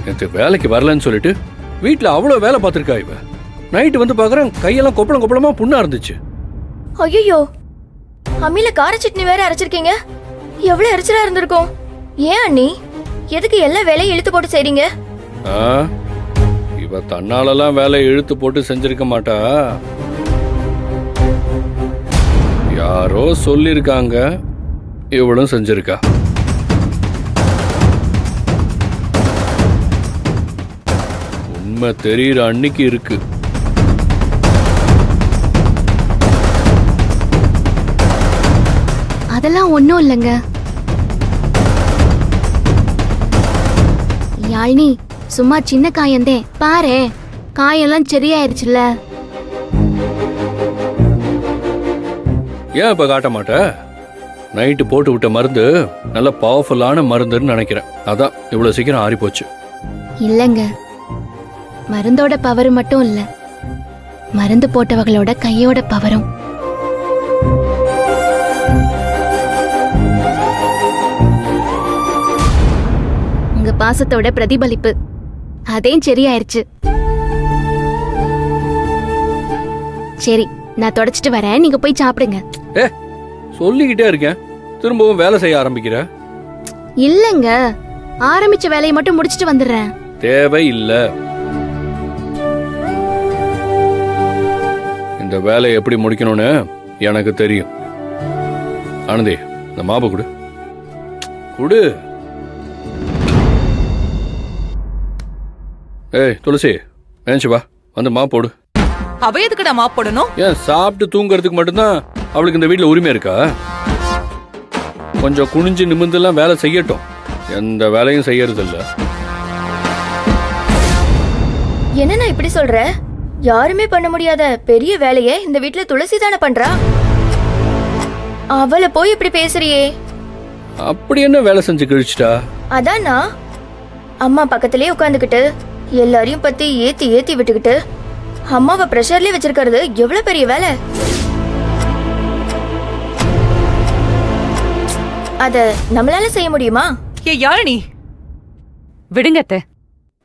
நேற்று வேலைக்கு வரலன்னு சொல்லிட்டு வீட்டில் அவ்வளோ வேலை பார்த்துருக்கா இவ. நைட்டு வந்து பார்க்குறேன் கையெல்லாம் கொப்பளம் கொப்பளமா புண்ணா இருந்துச்சு. ஐயோ, அம்மியில கார சட்னி வேற அரைச்சிருக்கீங்க. எவ்வளவு எரிச்சலா இருந்திருக்கும். ஏன் அண்ணி, எதுக்கு எல்லா வேலையும் இழுத்து போட்டு செய்றீங்க? இவ தன்னாலெல்லாம் வேலையை இழுத்து போட்டு செஞ்சிருக்க மாட்டா. யாரோ சொல்லிருக்காங்க, இவளும் செஞ்சிருக்கா. உண்மை தெரியுற அன்னைக்கு இருக்கு. அதெல்லாம் ஒண்ணும் இல்லைங்க. யாழினி, சும்மா சின்ன காயந்தே பாரு, காயெல்லாம் சரியாயிருச்சுல. ஏன் இப்ப காட்ட மாட்ட? நைட்டு போட்டு விட்ட மருந்து நல்ல பவர்ஃபுல்லான மருந்துன்னு நினைக்கிறேன். அதான் இவ்வளவு சீக்கிரம் ஆறி போச்சு. இல்லங்க, மருந்தோட பவர் மட்டும் இல்ல, மருந்து போட்டவங்களோட கையோட பவரும். உங்க பாசத்தோட பிரதிபலிப்பு. அதே சரியாயிருச்சு. சரி, நான் தொடச்சிட்டு வரேன், நீங்க போய் சாப்பிடுங்க. சொல்லிக்கிட்டே இருக்கேன், திரும்பவும் வேலை செய்ய ஆரம்பிக்கிற. இல்லங்க, ஆரம்பிச்ச வேலையை மட்டும் முடிச்சிட்டு வந்துடுறேன். தேவை இல்ல. இந்த வேலையை எப்படி முடிக்கணும்னு எனக்கு தெரியும். ஆனந்தி, இந்த மாபு கொடு. கொடு. ஏய் துளசி, ஏஞ்சி வா, வந்து மா போடு. அவ எதுக்குடா மாப் போடணும்? ஏன் சாப்பிட்டு தூங்குறதுக்கு மட்டும்தான் அவளுக்கு இந்த வீட்டுல உரிமை இருக்கா? கொஞ்சம் குனிஞ்சு நிமிர்ந்தெல்லாம் வேலை செய்யட்டும். எந்த வேலையும் செய்யறது இல்ல. என்னண்ணா இப்படி சொல்ற? யாருமே பண்ண முடியாத பெரிய வேலையை இந்த வீட்டுல துளசி தானே பண்றா. அவளை போய் இப்படி பேசுறியே. அப்படி என்ன வேலை செஞ்சு கழிச்சிட்டா? அதானா, அம்மா பக்கத்திலே உட்காந்துக்கிட்டு எல்லாரையும் பத்தி ஏத்தி ஏத்தி விட்டுக்கிட்டு அம்மாவை பிரஷர்லயே வச்சிருக்கிறது எவ்வளவு பெரிய வேலை. அத நம்மளால செய்ய முடியுமா? ஏ யாழினி, விடுங்க அத்தை.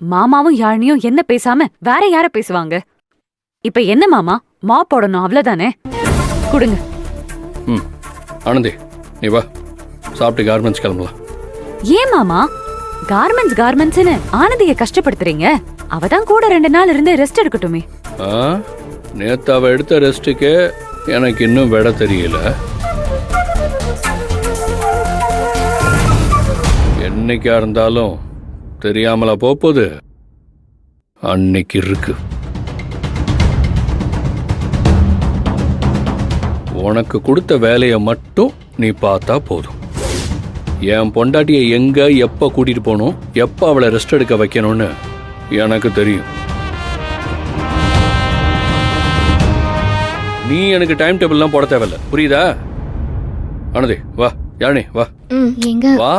மாமாவும் யாழினியும் என்ன பேசாம வேற யார பேசுவாங்க? இப்ப என்ன மாமா, மா போடணும் அவ்வளவுதானே. கொடுங்க. ஆனந்தி, நீ வா, சாப்பிட்டு கார்மெண்ட்ஸ் கிளம்பலாம். ஏன் மாமா கார்மெண்ட்ஸ்னு ஆனந்திய கஷ்டப்படுத்துறீங்க? அவதான் கூட 2 நாள் இருந்து ரெஸ்ட் எடுக்கட்டுமே. நேத்து அவ எடுத்த ரெஸ்ட்டுக்கு எனக்கு இன்னும் விட தெரியல. என்னைக்கா இருந்தாலும் தெரியாமலா போகுது, அன்னைக்கு இருக்கு. உனக்கு கொடுத்த வேலையை மட்டும் நீ பார்த்தா போதும். என் பொண்டாட்டியை எங்க எப்ப கூட்டிட்டு போகணும், எப்ப அவளை ரெஸ்ட் எடுக்க வைக்கணும்னு எனக்கு தெரியும். நீ எனக்கு டைம் டேபிள்லாம் போட தேவையில்ல, புரியுதா? ஆனந்தி வா, யாழினி வா, எங்க வா.